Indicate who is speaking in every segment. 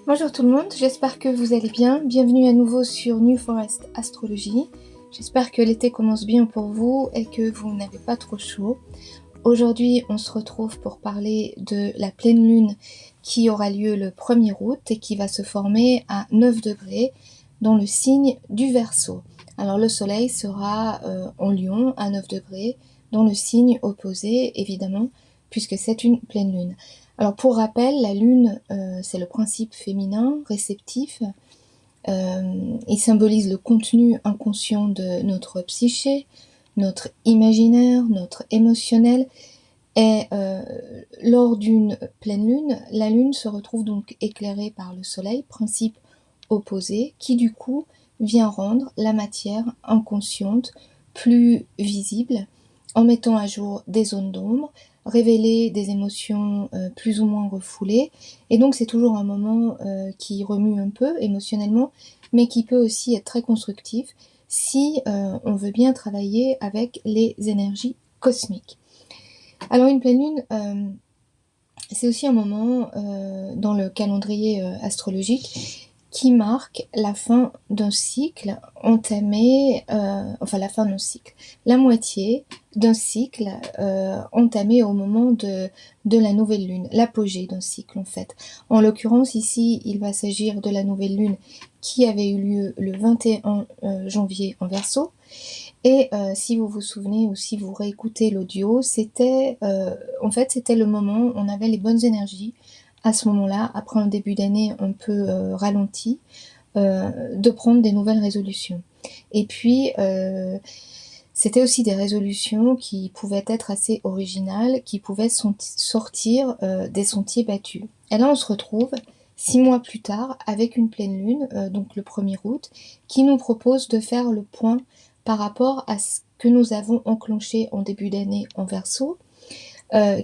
Speaker 1: Bonjour tout le monde, j'espère que vous allez bien. Bienvenue à nouveau sur New Forest Astrologie. J'espère que l'été commence bien pour vous et que vous n'avez pas trop chaud. Aujourd'hui, on se retrouve pour parler de la pleine lune qui aura lieu le 1er août et qui va se former à 9 degrés dans le signe du Verseau. Alors le soleil sera en Lion à 9 degrés dans le signe opposé, évidemment, puisque c'est une pleine lune. Alors pour rappel, la lune, c'est le principe féminin, réceptif. Il symbolise le contenu inconscient de notre psyché, notre imaginaire, notre émotionnel. Et lors d'une pleine lune, la lune se retrouve donc éclairée par le soleil, principe opposé, qui du coup vient rendre la matière inconsciente plus visible, en mettant à jour des zones d'ombre, révéler des émotions plus ou moins refoulées. Et donc c'est toujours un moment qui remue un peu émotionnellement, mais qui peut aussi être très constructif si on veut bien travailler avec les énergies cosmiques. Alors une pleine lune, c'est aussi un moment dans le calendrier astrologique qui marque la fin d'un cycle entamé, enfin la fin d'un cycle, la moitié d'un cycle entamé au moment de la nouvelle lune, l'apogée d'un cycle en fait. En l'occurrence ici, il va s'agir de la nouvelle lune qui avait eu lieu le 21 janvier en Verseau. Et si vous vous souvenez ou si vous réécoutez l'audio, c'était en fait c'était le moment où on avait les bonnes énergies à ce moment-là, après un début d'année un peu ralenti, de prendre des nouvelles résolutions. Et puis c'était aussi des résolutions qui pouvaient être assez originales, qui pouvaient sortir des sentiers battus. Et là on se retrouve 6 mois plus tard avec une pleine lune, donc le 1er août, qui nous propose de faire le point par rapport à ce que nous avons enclenché en début d'année en Verseau,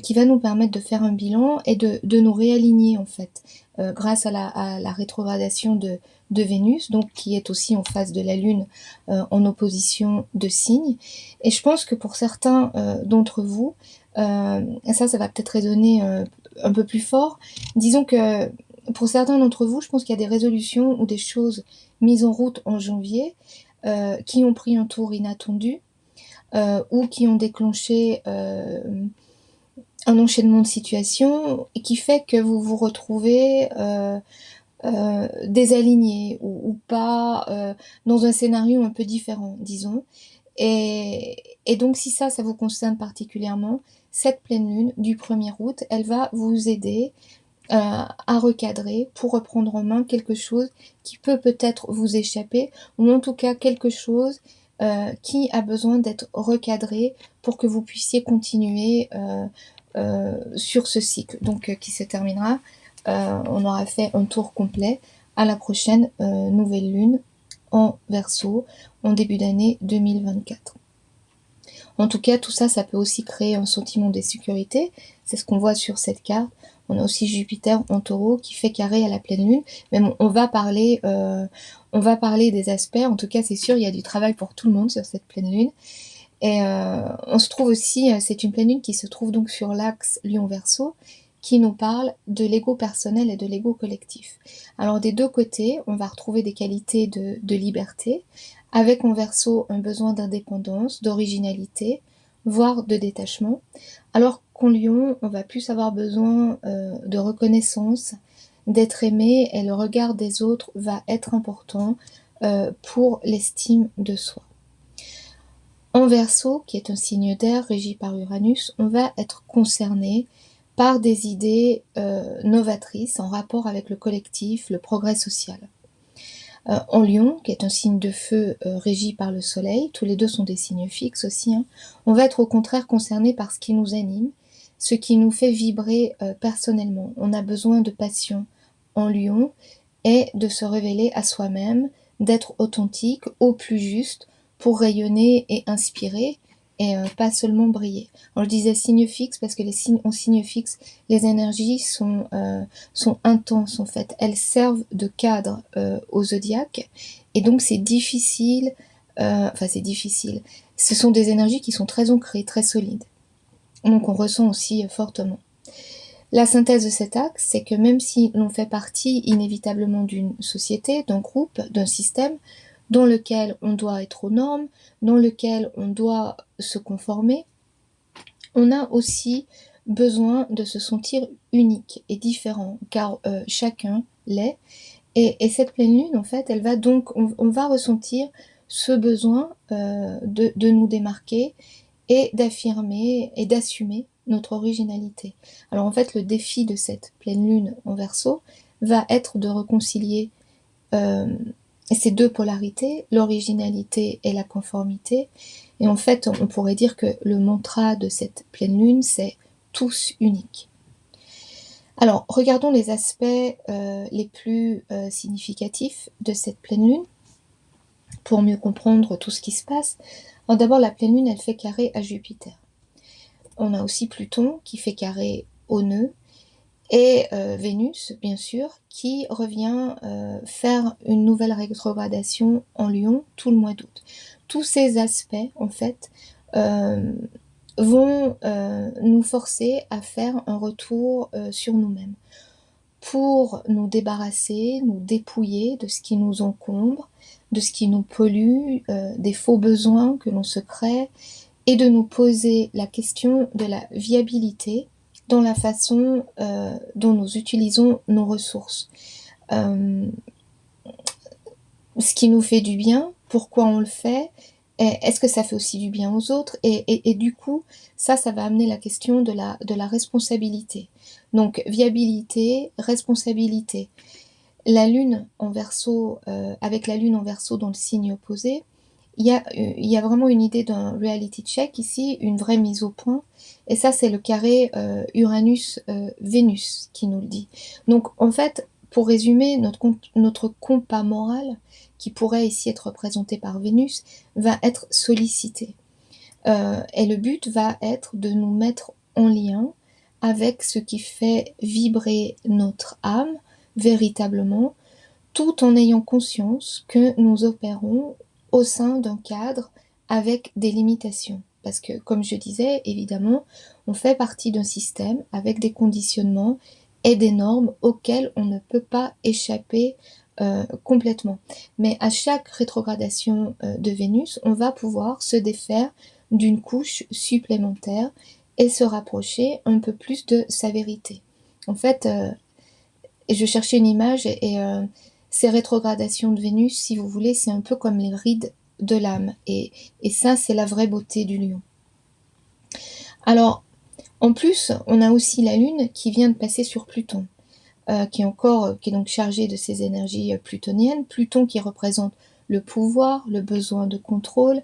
Speaker 1: qui va nous permettre de faire un bilan et de nous réaligner en fait, grâce à la rétrogradation de Vénus, donc qui est aussi en phase de la Lune en opposition de signe. Et je pense que pour certains d'entre vous, ça va peut-être résonner un peu plus fort, disons que pour certains d'entre vous, je pense qu'il y a des résolutions ou des choses mises en route en janvier qui ont pris un tour inattendu ou qui ont déclenché un enchaînement de situations qui fait que vous vous retrouvez désaligné ou pas dans un scénario un peu différent, disons. Et donc si ça vous concerne particulièrement, cette pleine lune du 1er août, elle va vous aider à recadrer pour reprendre en main quelque chose qui peut peut-être vous échapper, ou en tout cas quelque chose qui a besoin d'être recadré pour que vous puissiez continuer sur ce cycle, donc qui se terminera. On aura fait un tour complet à la prochaine nouvelle lune en Verseau en début d'année 2024. En tout cas, tout ça, ça peut aussi créer un sentiment d'insécurité. C'est ce qu'on voit sur cette carte. On a aussi Jupiter en Taureau qui fait carré à la pleine lune. Mais bon, on va parler des aspects. En tout cas, c'est sûr, il y a du travail pour tout le monde sur cette pleine lune. Et on se trouve aussi, c'est une pleine lune qui se trouve donc sur l'axe Lion-Verseau, qui nous parle de l'ego personnel et de l'ego collectif. Alors des deux côtés, on va retrouver des qualités de liberté, avec en Verseau un besoin d'indépendance, d'originalité, voire de détachement, alors qu'en Lion, on va plus avoir besoin de reconnaissance, d'être aimé, et le regard des autres va être important pour l'estime de soi. En Verseau, qui est un signe d'air régi par Uranus, on va être concerné par des idées novatrices en rapport avec le collectif, le progrès social. En Lion, qui est un signe de feu régi par le Soleil, tous les deux sont des signes fixes aussi, hein, on va être au contraire concerné par ce qui nous anime, ce qui nous fait vibrer personnellement. On a besoin de passion en Lion et de se révéler à soi-même, d'être authentique au plus juste pour rayonner et inspirer, et pas seulement briller. Alors je disais signe fixe parce que les signes en signe fixe, les énergies sont intenses en fait. Elles servent de cadre au zodiaque, et donc c'est difficile. C'est difficile. Ce sont des énergies qui sont très ancrées, très solides. Donc on ressent aussi fortement. La synthèse de cet axe, c'est que même si l'on fait partie inévitablement d'une société, d'un groupe, d'un système, dans lequel on doit être aux normes, dans lequel on doit se conformer, on a aussi besoin de se sentir unique et différent, car chacun l'est. Et cette pleine lune, en fait, elle va donc, on va ressentir ce besoin de nous démarquer et d'affirmer et d'assumer notre originalité. Alors en fait, le défi de cette pleine lune en Verseau va être de réconcilier euh, ces deux polarités, l'originalité et la conformité. Et en fait, on pourrait dire que le mantra de cette pleine lune, c'est tous uniques. Alors, regardons les aspects les plus significatifs de cette pleine lune pour mieux comprendre tout ce qui se passe. Alors d'abord, la pleine lune, elle fait carré à Jupiter. On a aussi Pluton qui fait carré au nœud et Vénus, bien sûr, qui revient faire une nouvelle rétrogradation en Lion tout le mois d'août. Tous ces aspects, en fait, vont nous forcer à faire un retour sur nous-mêmes pour nous débarrasser, nous dépouiller de ce qui nous encombre, de ce qui nous pollue, des faux besoins que l'on se crée, et de nous poser la question de la viabilité dans la façon dont nous utilisons nos ressources. Ce qui nous fait du bien, pourquoi on le fait, est-ce que ça fait aussi du bien aux autres, et du coup, ça va amener la question de la responsabilité. Donc, viabilité, responsabilité. La lune en Verseau, avec la lune en Verseau dans le signe opposé, il y a vraiment une idée d'un reality check ici, une vraie mise au point. Et ça, c'est le carré Uranus-Vénus qui nous le dit. Donc, en fait, pour résumer, notre compas moral, qui pourrait ici être représenté par Vénus, va être sollicité. Et le but va être de nous mettre en lien avec ce qui fait vibrer notre âme véritablement, tout en ayant conscience que nous opérons au sein d'un cadre avec des limitations. Parce que, comme je disais, évidemment, on fait partie d'un système avec des conditionnements et des normes auxquelles on ne peut pas échapper complètement. Mais à chaque rétrogradation de Vénus, on va pouvoir se défaire d'une couche supplémentaire et se rapprocher un peu plus de sa vérité. En fait, et je cherchais une image et ces rétrogradations de Vénus, si vous voulez, c'est un peu comme les rides de l'âme. Et ça, c'est la vraie beauté du lion. Alors, en plus, on a aussi la Lune qui vient de passer sur Pluton, qui est donc chargé de ces énergies plutoniennes. Pluton qui représente le pouvoir, le besoin de contrôle.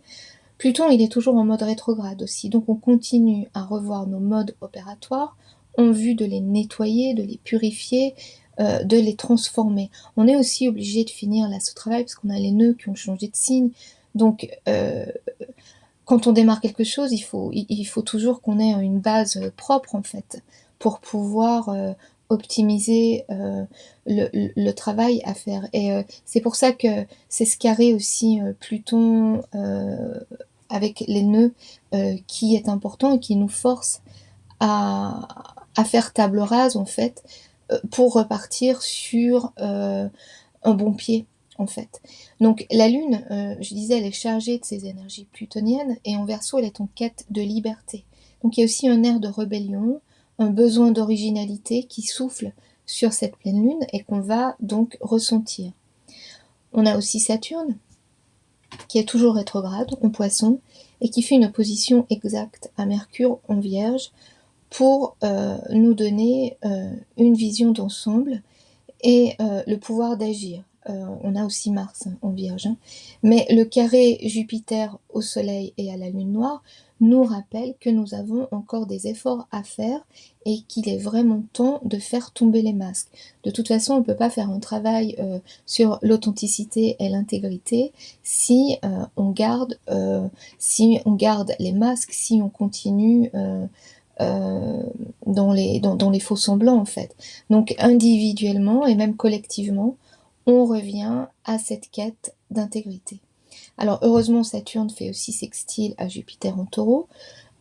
Speaker 1: Pluton, il est toujours en mode rétrograde aussi, donc on continue à revoir nos modes opératoires en vue de les nettoyer, de les purifier, de les transformer. On est aussi obligé de finir là ce travail parce qu'on a les nœuds qui ont changé de signe. Donc, quand on démarre quelque chose, il faut toujours qu'on ait une base propre en fait pour pouvoir optimiser le travail à faire. Et c'est pour ça que c'est ce carré aussi Pluton avec les nœuds qui est important et qui nous force à faire table rase en fait pour repartir sur un bon pied en fait. Donc la Lune, je disais, elle est chargée de ces énergies plutoniennes et en Verseau, elle est en quête de liberté. Donc il y a aussi un air de rébellion, un besoin d'originalité qui souffle sur cette pleine Lune et qu'on va donc ressentir. On a aussi Saturne qui est toujours rétrograde en Poisson et qui fait une opposition exacte à Mercure en Vierge pour nous donner une vision d'ensemble et le pouvoir d'agir. On a aussi Mars en Vierge. Mais le carré Jupiter au Soleil et à la Lune noire nous rappelle que nous avons encore des efforts à faire et qu'il est vraiment temps de faire tomber les masques. De toute façon, on ne peut pas faire un travail sur l'authenticité et l'intégrité si on garde les masques, si on continue dans les faux semblants en fait. Donc individuellement et même collectivement, on revient à cette quête d'intégrité. Alors heureusement Saturne fait aussi sextile à Jupiter en Taureau,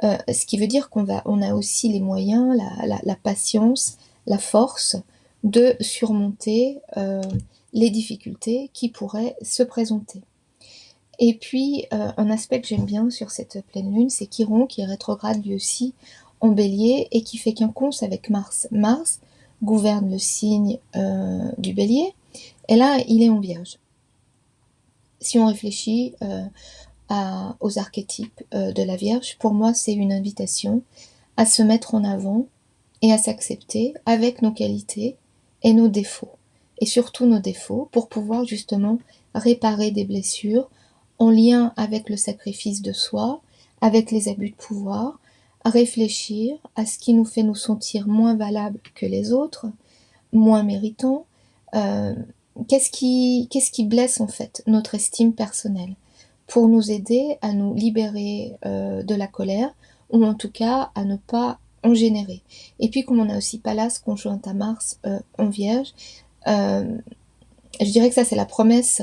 Speaker 1: Ce qui veut dire on a aussi les moyens, la patience, la force de surmonter les difficultés qui pourraient se présenter. Et puis, un aspect que j'aime bien sur cette pleine lune, c'est Chiron qui est rétrograde lui aussi en bélier et qui fait quinconce avec Mars. Mars gouverne le signe du bélier et là, il est en vierge. Si on réfléchit aux archétypes de la Vierge, pour moi, c'est une invitation à se mettre en avant et à s'accepter avec nos qualités et nos défauts. Et surtout nos défauts pour pouvoir justement réparer des blessures en lien avec le sacrifice de soi, avec les abus de pouvoir, réfléchir à ce qui nous fait nous sentir moins valables que les autres, moins méritants. Qu'est-ce qui blesse en fait notre estime personnelle pour nous aider à nous libérer de la colère ou en tout cas à ne pas en générer. Et puis comme on a aussi Pallas conjointe à Mars en Vierge, je dirais que ça c'est la promesse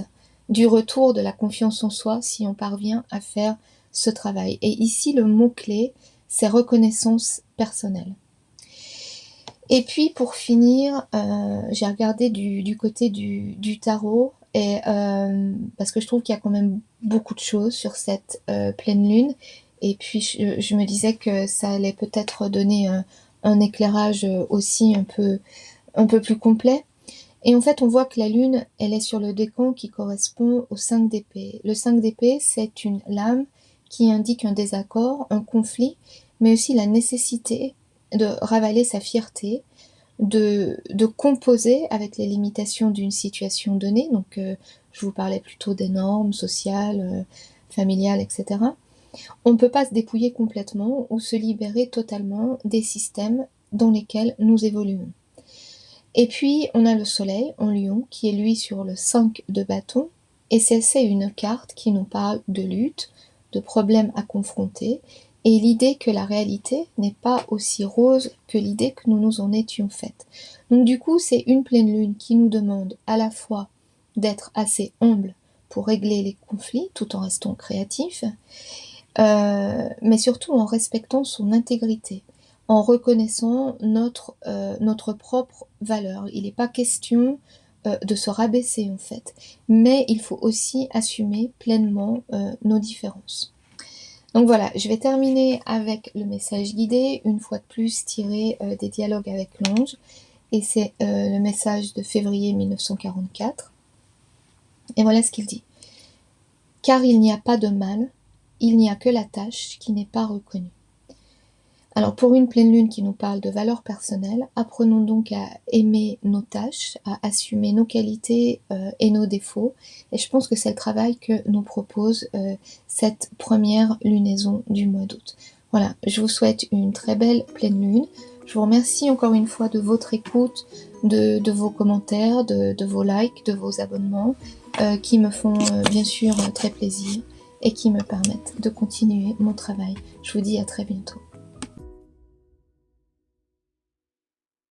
Speaker 1: du retour de la confiance en soi si on parvient à faire ce travail. Et ici le mot-clé c'est reconnaissance personnelle. Et puis pour finir, j'ai regardé du côté du tarot et parce que je trouve qu'il y a quand même beaucoup de choses sur cette pleine lune. Et puis je me disais que ça allait peut-être donner un éclairage aussi un peu plus complet. Et en fait, on voit que la lune, elle est sur le décan qui correspond au 5 d'épée. Le 5 d'épée, c'est une lame qui indique un désaccord, un conflit, mais aussi la nécessité de ravaler sa fierté, de composer avec les limitations d'une situation donnée. Donc, je vous parlais plutôt des normes sociales, familiales, etc. On ne peut pas se dépouiller complètement ou se libérer totalement des systèmes dans lesquels nous évoluons. Et puis, on a le soleil en lion, qui est lui sur le 5 de bâton, et c'est une carte qui nous parle de lutte, de problèmes à confronter, et l'idée que la réalité n'est pas aussi rose que l'idée que nous nous en étions faites. Donc du coup, c'est une pleine lune qui nous demande à la fois d'être assez humble pour régler les conflits, tout en restant créatif, mais surtout en respectant son intégrité, en reconnaissant notre propre valeur. Il n'est pas question de se rabaisser en fait, mais il faut aussi assumer pleinement nos différences. Donc voilà, je vais terminer avec le message guidé, une fois de plus tiré des dialogues avec l'ange, et c'est le message de février 1944. Et voilà ce qu'il dit. Car il n'y a pas de mal, il n'y a que la tâche qui n'est pas reconnue. Alors pour une pleine lune qui nous parle de valeurs personnelles, apprenons donc à aimer nos tâches, à assumer nos qualités et nos défauts. Et je pense que c'est le travail que nous propose cette première lunaison du mois d'août. Voilà, je vous souhaite une très belle pleine lune. Je vous remercie encore une fois de votre écoute, de vos commentaires, de vos likes, de vos abonnements, qui me font bien sûr très plaisir et qui me permettent de continuer mon travail. Je vous dis à très bientôt.